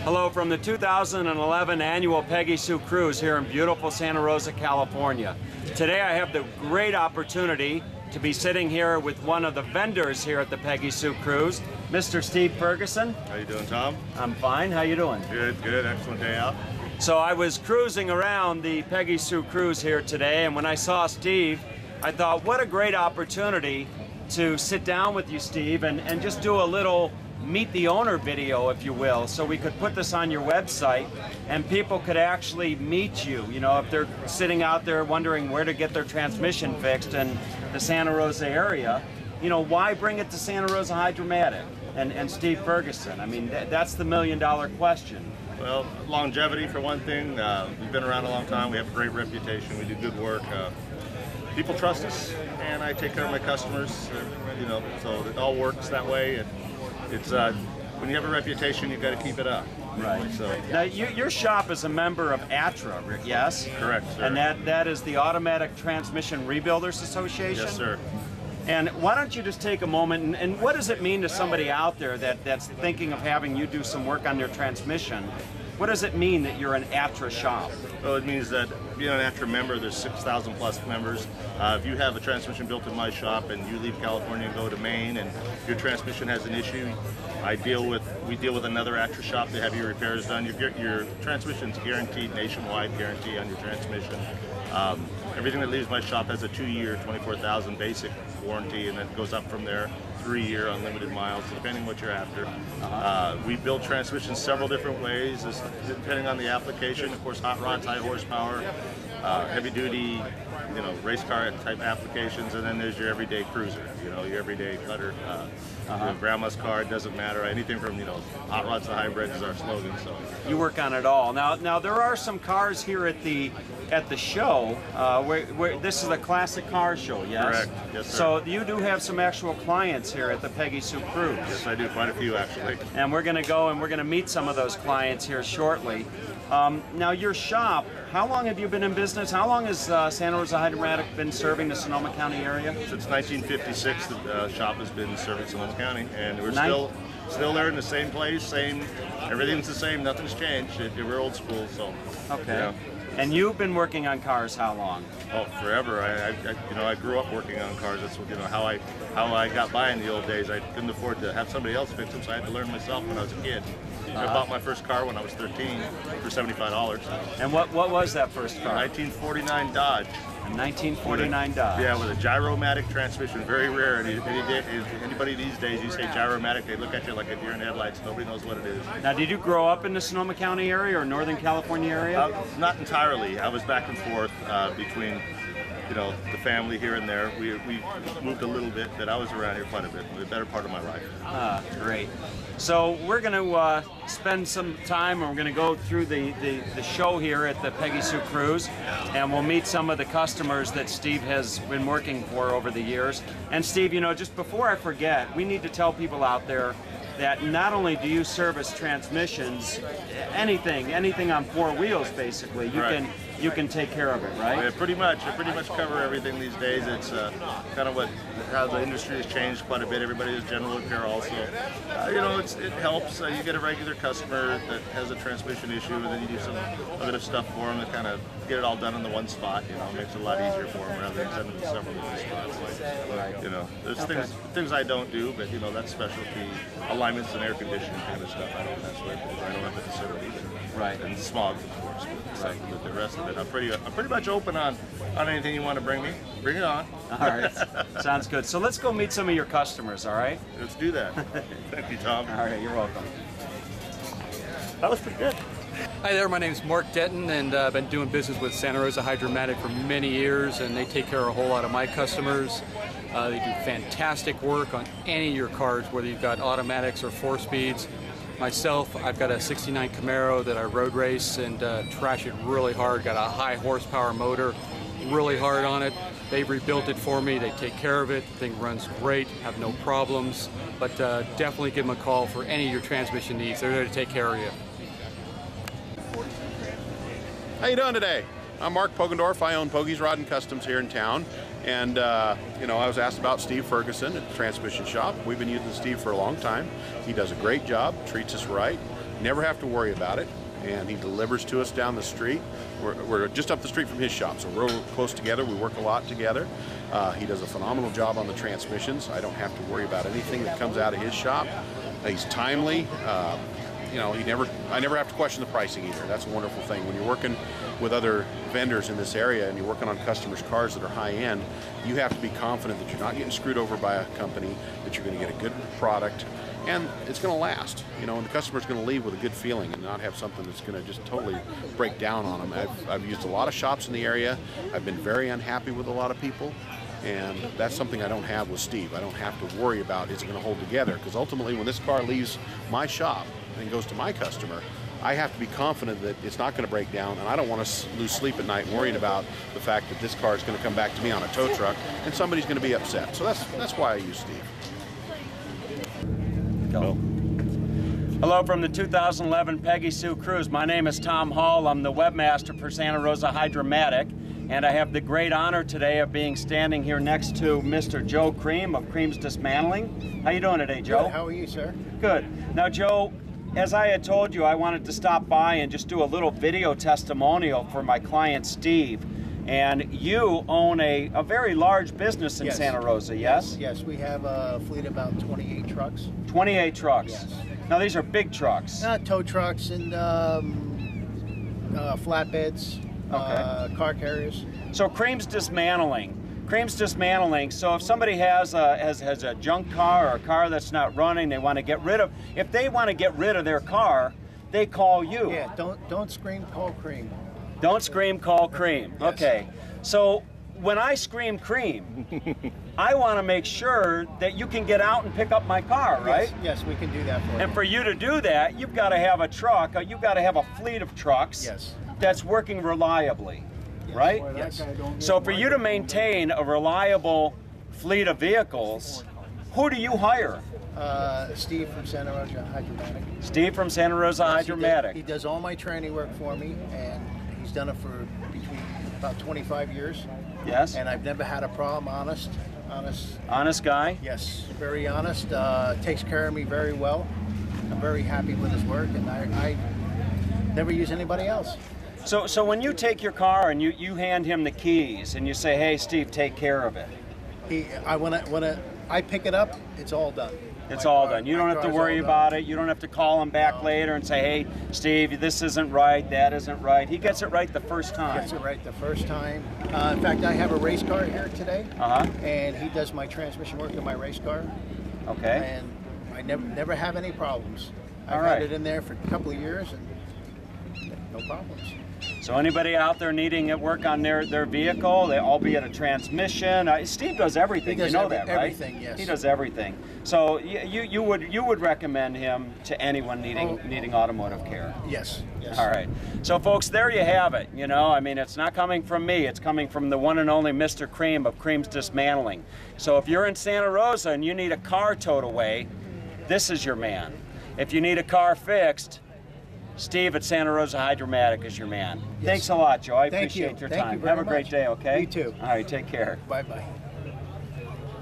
Hello from the 2011 annual Peggy Sue Cruise here in beautiful Santa Rosa, California. Today I have the great opportunity to be sitting here with one of the vendors here at the Peggy Sue Cruise, Mr. Steve Ferguson. How you doing, Tom? I'm fine. How you doing? Good, good. Excellent day out. So I was cruising around the Peggy Sue Cruise here today, and when I saw Steve, I thought, what a great opportunity to sit down with you, Steve, and just do a little meet the owner video, if you will, so we could put this on your website and people could actually meet you, you know, if they're sitting out there wondering where to get their transmission fixed in the Santa Rosa area, you know, why bring it to Santa Rosa Hydromatic and Steve Ferguson? I mean, that's the million-dollar question. Well, longevity for one thing. We've been around a long time. We have a great reputation. We do good work. People trust us, and I take care of my customers, you know, so it all works that way. And it's when you have a reputation, you've got to keep it up. Right. So now, your shop is a member of ATRA, yes? Correct, sir. And that is the Automatic Transmission Rebuilders Association? Yes, sir. And why don't you just take a moment, and what does it mean to somebody out there that's thinking of having you do some work on their transmission? What does it mean that you're an ATRA shop? Well, it means that being an ATRA member, there's 6,000 plus members. If you have a transmission built in my shop and you leave California and go to Maine and your transmission has an issue, we deal with another ATRA shop to have your repairs done. Your transmission's guaranteed, nationwide guarantee on your transmission. Everything that leaves my shop has a 2-year, 24,000 basic warranty, and then it goes up from there. 3-year unlimited miles, depending what you're after. We build transmissions several different ways, depending on the application. Of course, hot rods, high horsepower, heavy duty, you know, race car type applications, and then there's your everyday cruiser, you know, your everyday cutter. Your grandma's car, it doesn't matter. Anything from, you know, hot rods to hybrids is our slogan. So you work on it all. Now there are some cars here at the show. Where this is a classic car show, yes? Correct. Yes, sir. So you do have some actual clients here at the Peggy Sue Cruise. Yes, I do. Quite a few, actually. And we're going to go and we're going to meet some of those clients here shortly. Now your shop, how long have you been in business? How long has Santa Rosa Hydromatic been serving the Sonoma County area? Since 1956, the shop has been serving Sonoma County, and we're still there in the same place, everything's the same, nothing's changed. We're old school, so. Okay. Yeah. And you've been working on cars how long? Oh, forever. I grew up working on cars. That's, you know, how I got by in the old days. I couldn't afford to have somebody else fix them, so I had to learn myself when I was a kid. I bought my first car when I was 13 for $75. And what was that first car? 1949 Dodge. A 1949 Dodge. Yeah, with a gyromatic transmission. Very rare. And anybody these days, you say gyromatic, they look at you like a deer in headlights. Nobody knows what it is. Now, did you grow up in the Sonoma County area or Northern California area? Not entirely. I was back and forth between, you know, the family here and there. We moved a little bit, but I was around here quite a bit, the better part of my life. Great. So we're going to spend some time, and we're going to go through the show here at the Peggy Sue Cruise, and we'll meet some of the customers that Steve has been working for over the years. And Steve, you know, just before I forget, we need to tell people out there that not only do you service transmissions, anything on 4 wheels, basically, you can take care of it, right? Yeah, pretty much. I pretty much cover everything these days. It's kind of how the industry has changed quite a bit. Everybody has general repair also. You know, it helps. You get a regular customer that has a transmission issue, and then you do some other stuff for them to kind of get it all done in the one spot. You know, it makes it a lot easier for them rather than sending them to several different spots. You know, there's things I don't do, but you know, that's specialty alignments and air conditioning kind of stuff I don't mess with because I don't have the facility. Right. And smog, of course. But the rest of it, I'm pretty much open on anything you want to bring me. Bring it on. All right. Sounds good. So let's go meet some of your customers, all right? Let's do that. Thank you, Tom. All right, you're welcome. That was pretty good. Hi there, my name is Mark Denton, and I've been doing business with Santa Rosa Hydromatic for many years, and they take care of a whole lot of my customers. They do fantastic work on any of your cars, whether you've got automatics or 4-speeds. Myself, I've got a '69 Camaro that I road race and trash it really hard. Got a high horsepower motor, really hard on it. They've rebuilt it for me. They take care of it. The thing runs great, have no problems. But definitely give them a call for any of your transmission needs. They're there to take care of you. How you doing today? I'm Mark Pogendorf. I own Pogie's Rod and Customs here in town. And, you know, I was asked about Steve Ferguson at the transmission shop. We've been using Steve for a long time. He does a great job, treats us right. never have to worry about it, and he delivers to us down the street. We're just up the street from his shop, so we're real close together. We work a lot together. He does a phenomenal job on the transmissions. I don't have to worry about anything that comes out of his shop. He's timely. You know, I never have to question the pricing either. That's a wonderful thing. When you're working with other vendors in this area and you're working on customers' cars that are high-end, you have to be confident that you're not getting screwed over by a company, that you're going to get a good product, and it's going to last. You know, and the customer's going to leave with a good feeling and not have something that's going to just totally break down on them. I've used a lot of shops in the area. I've been very unhappy with a lot of people. And that's something I don't have with Steve. I don't have to worry about is it going to hold together, because ultimately when this car leaves my shop and goes to my customer, I have to be confident that it's not going to break down, and I don't want to lose sleep at night worrying about the fact that this car is going to come back to me on a tow truck and somebody's going to be upset. So that's why I use Steve. Go. Hello from the 2011 Peggy Sue Cruise. My name is Tom Hall. I'm the webmaster for Santa Rosa Hydromatic. And I have the great honor today of being standing here next to Mr. Joe Cream of Cream's Dismantling. How you doing today, Joe? Good. How are you, sir? Good. Now, Joe, as I had told you, I wanted to stop by and just do a little video testimonial for my client, Steve. And you own a very large business in Santa Rosa, yes? Yes, we have a fleet of about 28 trucks. 28 trucks. Yes. Now, these are big trucks. Tow trucks and flatbeds. Okay. Car carriers. So Cream's Dismantling. Cream's Dismantling. So if somebody has a junk car or a car that's not running, they want to get rid of. If they want to get rid of their car, they call you. Yeah. Don't scream. Call Cream. Don't scream. Call Cream. Yes. Okay. So when I scream Cream, I want to make sure that you can get out and pick up my car, right? Yes, we can do that for you. And for you to do that, you've got to have a truck. You've got to have a fleet of trucks. Yes. That's working reliably, right? Yes. So for you to maintain a reliable fleet of vehicles, who do you hire? Steve from Santa Rosa Hydromatic. Steve from Santa Rosa Hydromatic. He does all my training work for me, and he's done it for between about 25 years. Yes. And I've never had a problem. Honest. Honest guy? Yes, very honest. Takes care of me very well. I'm very happy with his work, and I never use anybody else. So when you take your car and you hand him the keys and you say, "Hey, Steve, take care of it," When I pick it up, it's all done. it's all done. You don't have to worry about it. You don't have to call him back later and say, "Hey, Steve, this isn't right. That isn't right." He gets it right the first time. Gets it right the first time. In fact, I have a race car here today, and he does my transmission work in my race car. Okay. And I never have any problems. I've All had right. it in there for a couple of years, and no problems. So anybody out there needing it work on their vehicle, albeit a transmission, Steve does everything. He does you know that, right? everything, yes. He does everything. So you would recommend him to anyone needing automotive care. Yes. All right. So folks, there you have it. You know, I mean, it's not coming from me. It's coming from the one and only Mr. Cream of Cream's Dismantling. So if you're in Santa Rosa and you need a car towed away, this is your man. If you need a car fixed, Steve at Santa Rosa Hydromatic is your man. Yes. Thanks a lot, Joe. I Thank you. appreciate your Thank time. you very Have a great much. day, okay? You too. All right, take care. Bye-bye.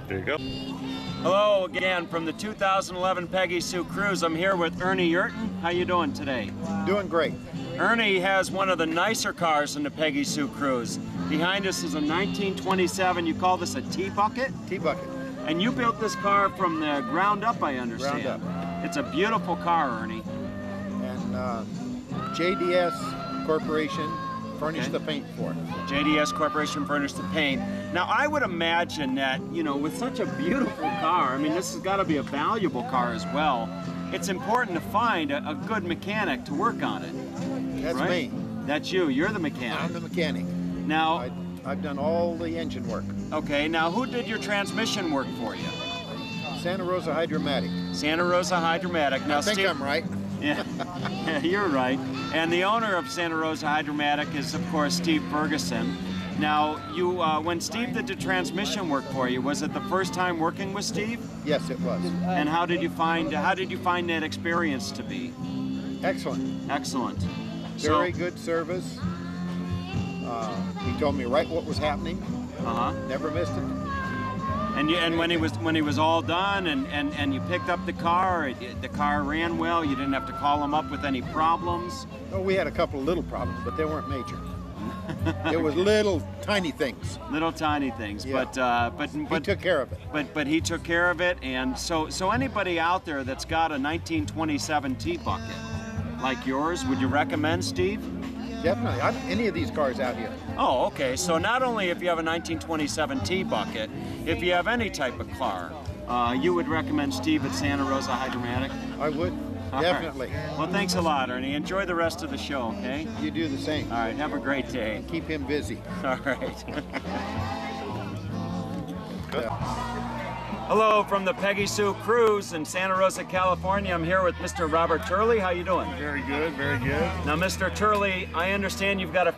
There you go. Hello again from the 2011 Peggy Sue Cruise. I'm here with Ernie Yurton. How you doing today? Doing great. Ernie has one of the nicer cars in the Peggy Sue Cruise. Behind us is a 1927, you call this a T-Bucket? T-Bucket. And you built this car from the ground up, I understand. Ground It's a beautiful car, Ernie. And JDS Corporation furnished the paint for it. JDS Corporation furnished the paint. Now, I would imagine that, you know, with such a beautiful car, I mean, this has got to be a valuable car as well, it's important to find a good mechanic to work on it. That's right? me. That's you. You're the mechanic. I'm the mechanic. Now, I've done all the engine work. okay, now who did your transmission work for you? Santa Rosa Hydromatic. Santa Rosa Hydromatic. Now, I think Steve, I'm right. Yeah. Yeah, you're right. And the owner of Santa Rosa Hydromatic is, of course, Steve Ferguson. Now, you, when Steve did the transmission work for you, was it the first time working with Steve? Yes, it was. And how did you find that experience to be? Excellent. Excellent. Very good service. He told me right what was happening. Uh-huh. Never missed it. And when he was all done and you picked up the car ran well. You didn't have to call him up with any problems. Oh, we had a couple of little problems, but they weren't major. It was little tiny things. Little tiny things, Yeah. but He took care of it. But he took care of it, and so anybody out there that's got a 1927 T-Bucket like yours, would you recommend, Steve? Definitely. Any of these cars out here. Oh, okay. So not only if you have a 1927 T-Bucket, if you have any type of car, you would recommend Steve at Santa Rosa Hydromatic? I would. All Definitely. right. Well, thanks a lot, Ernie. Enjoy the rest of the show, okay? You do the same. All right. Have a great day. Keep him busy. All right. Hello from the Peggy Sue Cruise in Santa Rosa, California. I'm here with Mr. Robert Turley. How you doing? Very good, very good. Now, Mr. Turley, I understand you've got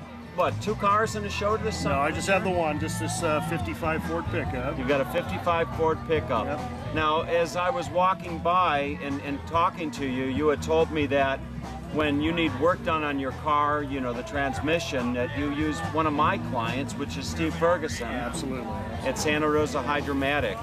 two cars in the show this summer? No, I just have the one, just this 55 Ford pickup. You've got a 55 Ford pickup. Yep. Now, as I was walking by and talking to you, you had told me that when you need work done on your car, you know, the transmission, that you use one of my clients, which is Steve Ferguson. Absolutely. At Santa Rosa Hydromatic.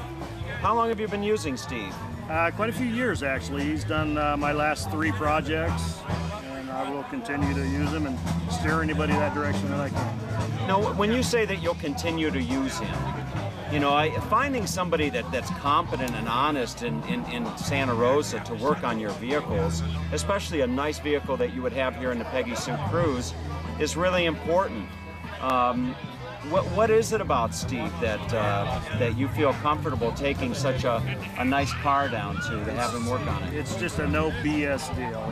How long have you been using Steve? Quite a few years, actually. He's done my last 3 projects, and I will continue to use him and steer anybody that direction that I can. Now, when you say that you'll continue to use him, you know, finding somebody that's competent and honest in Santa Rosa to work on your vehicles, especially a nice vehicle that you would have here in the Peggy Sue Cruise, is really important. What is it about Steve that you feel comfortable taking such a nice car down to have him work on it? It's just a no BS deal.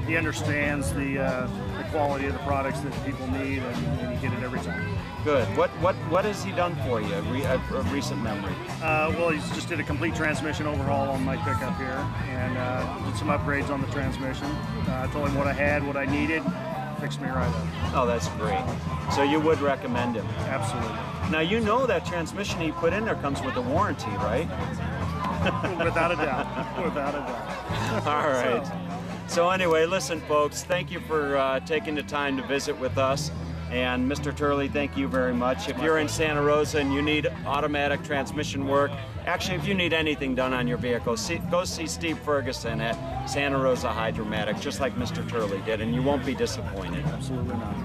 He understands the quality of the products that people need, and you get it every time. Good. What has he done for you? A recent memory. Well, he's just did a complete transmission overhaul on my pickup here, and did some upgrades on the transmission. I told him what I had, what I needed, fixed me right up. Oh, that's great. So you would recommend him? Absolutely. Now, you know that transmission he put in there comes with a warranty, right? Without a doubt. Without a doubt. All right. So anyway, listen, folks, thank you for taking the time to visit with us. And Mr. Turley, thank you very much. If you're in Santa Rosa and you need automatic transmission work, actually, if you need anything done on your vehicle, go see Steve Ferguson at Santa Rosa Hydromatic, just like Mr. Turley did, and you won't be disappointed. Absolutely not.